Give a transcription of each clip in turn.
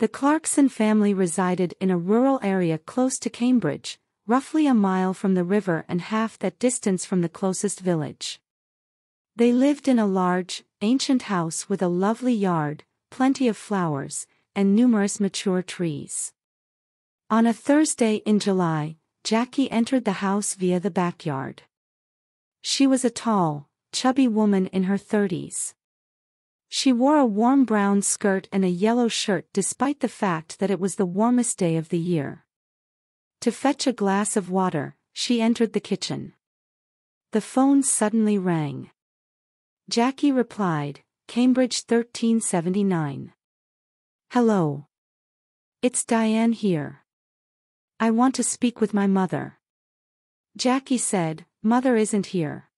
The Clarkson family resided in a rural area close to Cambridge, roughly a mile from the river and half that distance from the closest village. They lived in a large, ancient house with a lovely yard, plenty of flowers, and numerous mature trees. On a Thursday in July, Jackie entered the house via the backyard. She was a tall, chubby woman in her 30s. She wore a warm brown skirt and a yellow shirt despite the fact that it was the warmest day of the year. To fetch a glass of water, she entered the kitchen. The phone suddenly rang. Jackie replied, Cambridge 1379. Hello. It's Diane here. I want to speak with my mother. Jackie said, Mother isn't here.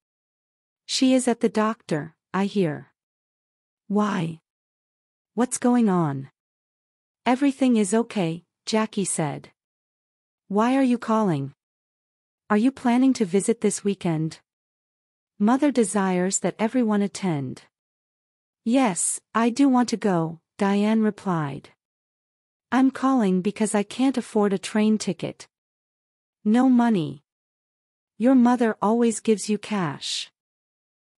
She is at the doctor, I hear. Why? What's going on? Everything is okay, Jackie said. Why are you calling? Are you planning to visit this weekend? Mother desires that everyone attend. Yes, I do want to go, Diane replied. I'm calling because I can't afford a train ticket. No money. Your mother always gives you cash.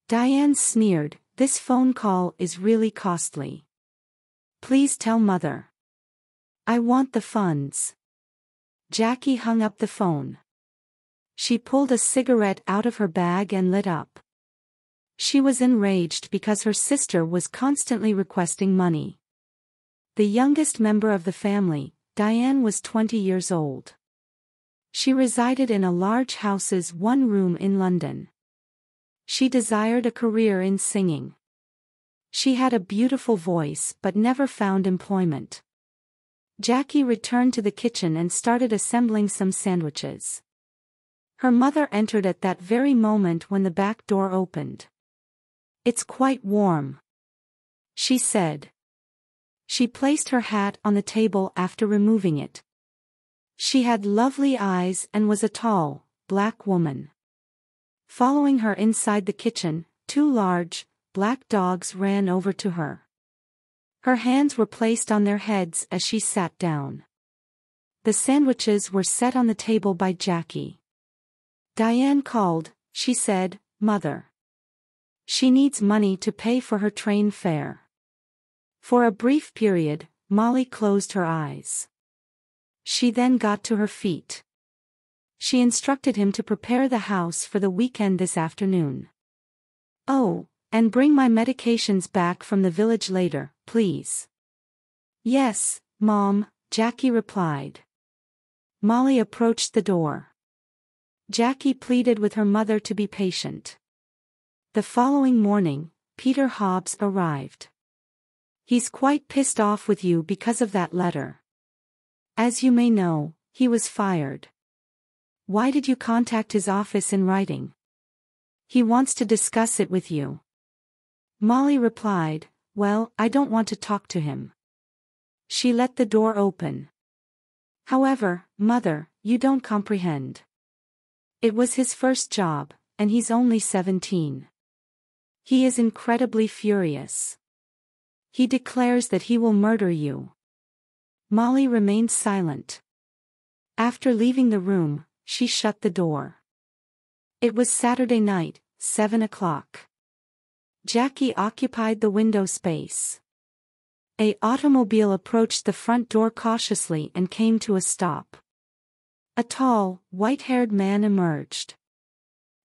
Diane sneered, this phone call is really costly. Please tell Mother. I want the funds. Jackie hung up the phone. She pulled a cigarette out of her bag and lit up. She was enraged because her sister was constantly requesting money. The youngest member of the family, Diane, was 20 years old. She resided in a large house's one room in London. She desired a career in singing. She had a beautiful voice but never found employment. Jackie returned to the kitchen and started assembling some sandwiches. Her mother entered at that very moment when the back door opened. It's quite warm, she said. She placed her hat on the table after removing it. She had lovely eyes and was a tall, black woman. Following her inside the kitchen, two large, black dogs ran over to her. Her hands were placed on their heads as she sat down. The sandwiches were set on the table by Jackie. Diane called, she said, Mother. She needs money to pay for her train fare. For a brief period, Molly closed her eyes. She then got to her feet. She instructed him to prepare the house for the weekend this afternoon. Oh, and bring my medications back from the village later, please. Yes, Mom, Jackie replied. Molly approached the door. Jackie pleaded with her mother to be patient. The following morning, Peter Hobbs arrived. He's quite pissed off with you because of that letter. As you may know, he was fired. Why did you contact his office in writing? He wants to discuss it with you. Molly replied, Well, I don't want to talk to him. She let the door open. However, Mother, you don't comprehend. It was his first job, and he's only 17. He is incredibly furious. He declares that he will murder you. Molly remained silent. After leaving the room, she shut the door. It was Saturday night, 7 o'clock. Jackie occupied the window space. An automobile approached the front door cautiously and came to a stop. A tall, white-haired man emerged.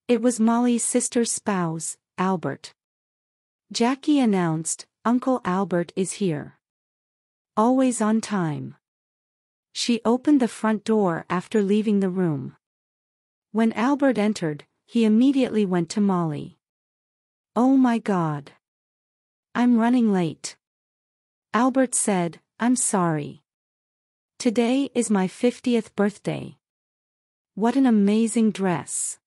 It was Molly's sister's spouse, Albert. Jackie announced, Uncle Albert is here. Always on time. She opened the front door after leaving the room. When Albert entered, he immediately went to Molly. Oh my God. I'm running late. Albert said, I'm sorry. Today is my 50th birthday. What an amazing dress.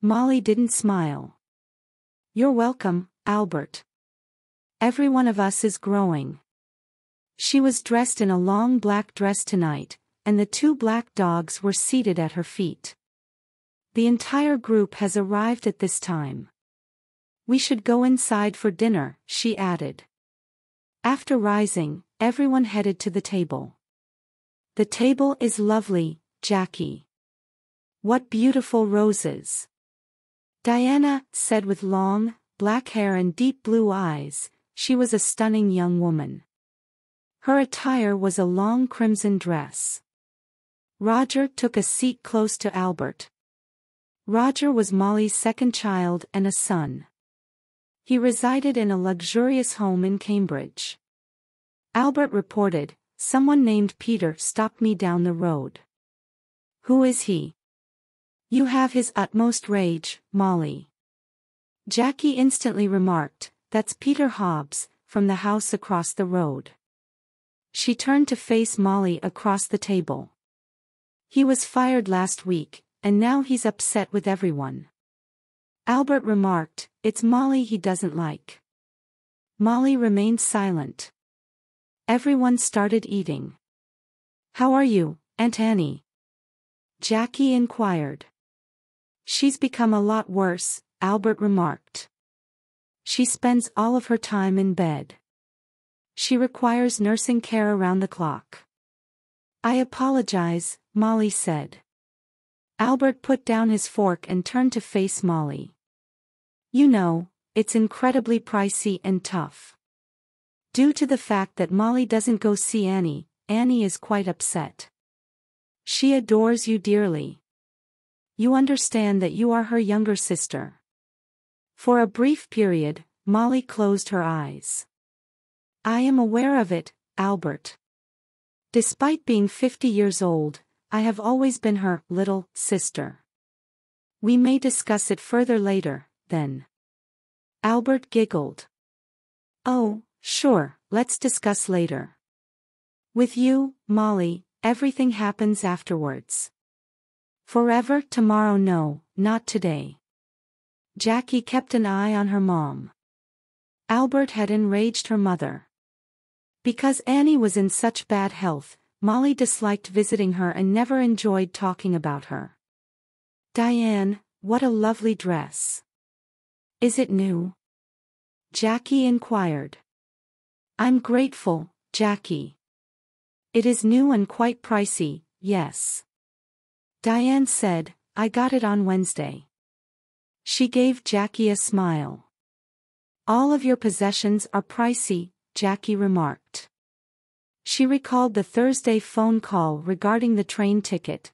Molly didn't smile. You're welcome, Albert. Every one of us is growing. She was dressed in a long black dress tonight, and the two black dogs were seated at her feet. The entire group has arrived at this time. We should go inside for dinner, she added. After rising, everyone headed to the table. The table is lovely, Jackie. What beautiful roses. Diana said with long, black hair and deep blue eyes. She was a stunning young woman. Her attire was a long crimson dress. Roger took a seat close to Albert. Roger was Molly's second child and a son. He resided in a luxurious home in Cambridge. Albert reported, "Someone named Peter stopped me down the road." "Who is he?" "You have his utmost rage, Molly." Jackie instantly remarked, "That's Peter Hobbs, from the house across the road." She turned to face Molly across the table. "He was fired last week, and now he's upset with everyone." Albert remarked, "It's Molly he doesn't like." Molly remained silent. Everyone started eating. "How are you, Aunt Annie?" Jackie inquired. "She's become a lot worse," Albert remarked. "She spends all of her time in bed. She requires nursing care around the clock." "I apologize," Molly said. Albert put down his fork and turned to face Molly. "You know, it's incredibly pricey and tough. Due to the fact that Molly doesn't go see Annie, Annie is quite upset. She adores you dearly. You understand that you are her younger sister." For a brief period, Molly closed her eyes. "I am aware of it, Albert. Despite being 50 years old, I have always been her little sister. We may discuss it further later, then." Albert giggled. "Oh, sure, let's discuss later. With you, Molly, everything happens afterwards. Forever tomorrow, no, not today." Jackie kept an eye on her mom. Albert had enraged her mother. Because Annie was in such bad health, Molly disliked visiting her and never enjoyed talking about her. "Diane, what a lovely dress. Is it new?" Jackie inquired. "I'm grateful, Jackie. It is new and quite pricey, yes." Diane said, "I got it on Wednesday." She gave Jackie a smile. "All of your possessions are pricey," Jackie remarked. She recalled the Thursday phone call regarding the train ticket.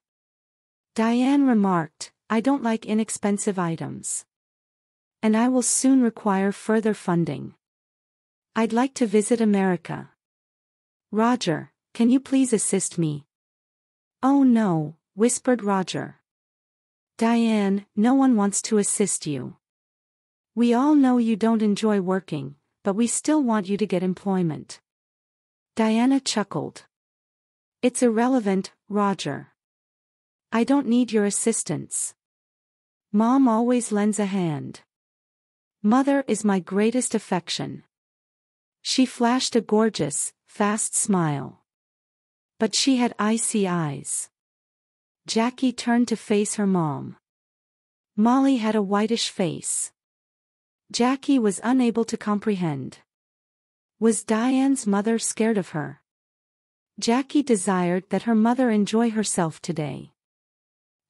Diane remarked, "I don't like inexpensive items. And I will soon require further funding. I'd like to visit America. Roger, can you please assist me?" "Oh no," whispered Roger. "Diane, no one wants to assist you. We all know you don't enjoy working, but we still want you to get employment." Diana chuckled. "It's irrelevant, Roger. I don't need your assistance. Mom always lends a hand. Mother is my greatest affection." She flashed a gorgeous, fast smile. But she had icy eyes. Jackie turned to face her mom. Molly had a whitish face. Jackie was unable to comprehend. Was Diane's mother scared of her? Jackie desired that her mother enjoy herself today.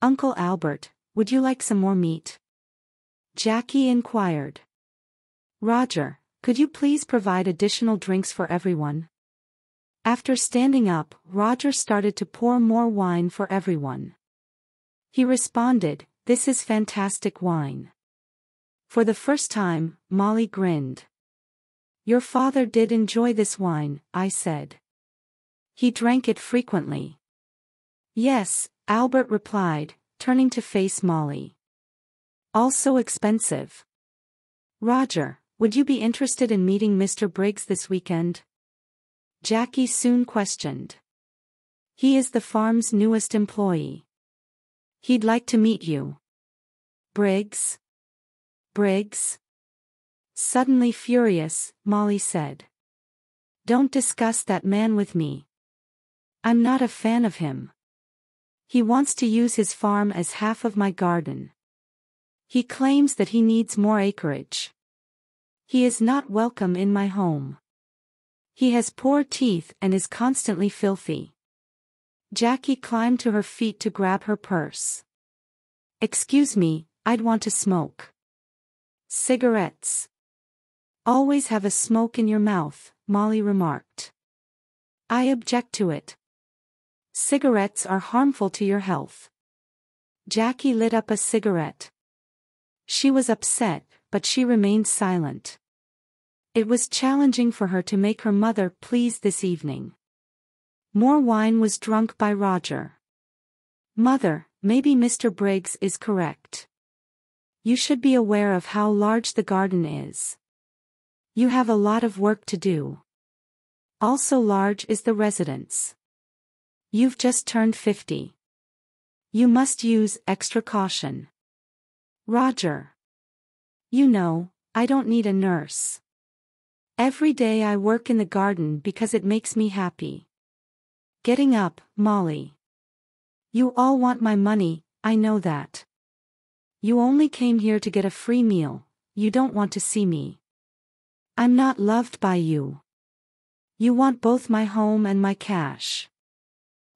"Uncle Albert, would you like some more meat?" Jackie inquired. "Roger, could you please provide additional drinks for everyone?" After standing up, Roger started to pour more wine for everyone. He responded, "This is fantastic wine." For the first time, Molly grinned. "Your father did enjoy this wine," I said. "He drank it frequently." "Yes," Albert replied, turning to face Molly. "Also expensive. Roger, would you be interested in meeting Mr. Briggs this weekend?" Jackie soon questioned. "He is the farm's newest employee. He'd like to meet you." "Briggs? Briggs?" Suddenly furious, Molly said. "Don't discuss that man with me. I'm not a fan of him. He wants to use his farm as half of my garden. He claims that he needs more acreage. He is not welcome in my home. He has poor teeth and is constantly filthy. Jackie climbed to her feet to grab her purse. Excuse me, I'd want to smoke. Cigarettes. Always have a smoke in your mouth, Molly remarked. I object to it. Cigarettes are harmful to your health. Jackie lit up a cigarette. She was upset, but she remained silent. It was challenging for her to make her mother pleased this evening. More wine was drunk by Roger. Mother, maybe Mr. Briggs is correct. You should be aware of how large the garden is. You have a lot of work to do. Also large is the residence. You've just turned 50. You must use extra caution. Roger. You know, I don't need a nurse. Every day I work in the garden because it makes me happy. Getting up, Molly. You all want my money, I know that. You only came here to get a free meal, you don't want to see me. I'm not loved by you. You want both my home and my cash.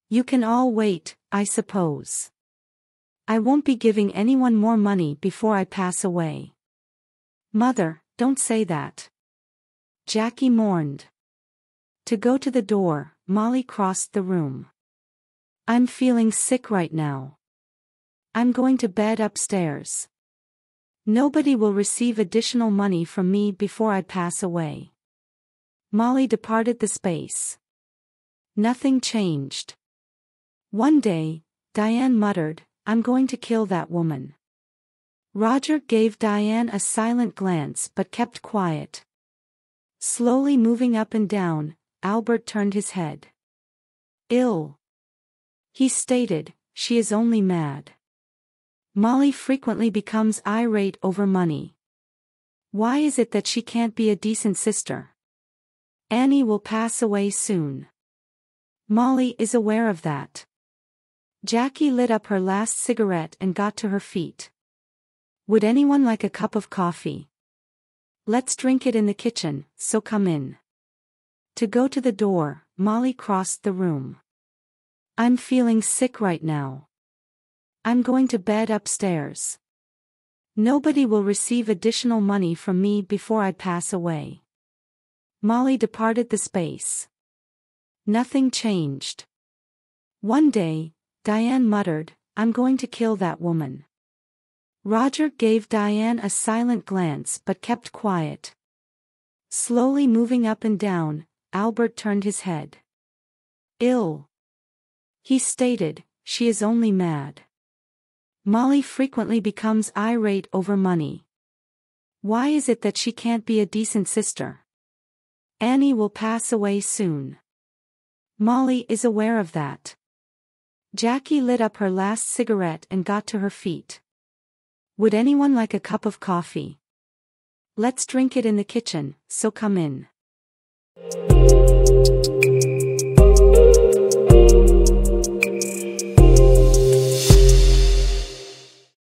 You can all wait, I suppose. I won't be giving anyone more money before I pass away. Mother, don't say that. Jackie mourned. To go to the door, Molly crossed the room. I'm feeling sick right now. I'm going to bed upstairs. Nobody will receive additional money from me before I pass away. Molly departed the space. Nothing changed. One day, Diane muttered, I'm going to kill that woman. Roger gave Diane a silent glance but kept quiet. Slowly moving up and down, Albert turned his head. Ill. He stated, she is only mad. Molly frequently becomes irate over money. Why is it that she can't be a decent sister? Annie will pass away soon. Molly is aware of that. Jackie lit up her last cigarette and got to her feet. Would anyone like a cup of coffee? Let's drink it in the kitchen, so come in. To go to the door, Molly crossed the room. I'm feeling sick right now. I'm going to bed upstairs. Nobody will receive additional money from me before I pass away. Molly departed the space. Nothing changed. One day, Diane muttered, I'm going to kill that woman. Roger gave Diane a silent glance but kept quiet. Slowly moving up and down, Albert turned his head. Ill. He stated, she is only mad. Molly frequently becomes irate over money. Why is it that she can't be a decent sister? Annie will pass away soon. Molly is aware of that. Jackie lit up her last cigarette and got to her feet. Would anyone like a cup of coffee? Let's drink it in the kitchen, so come in.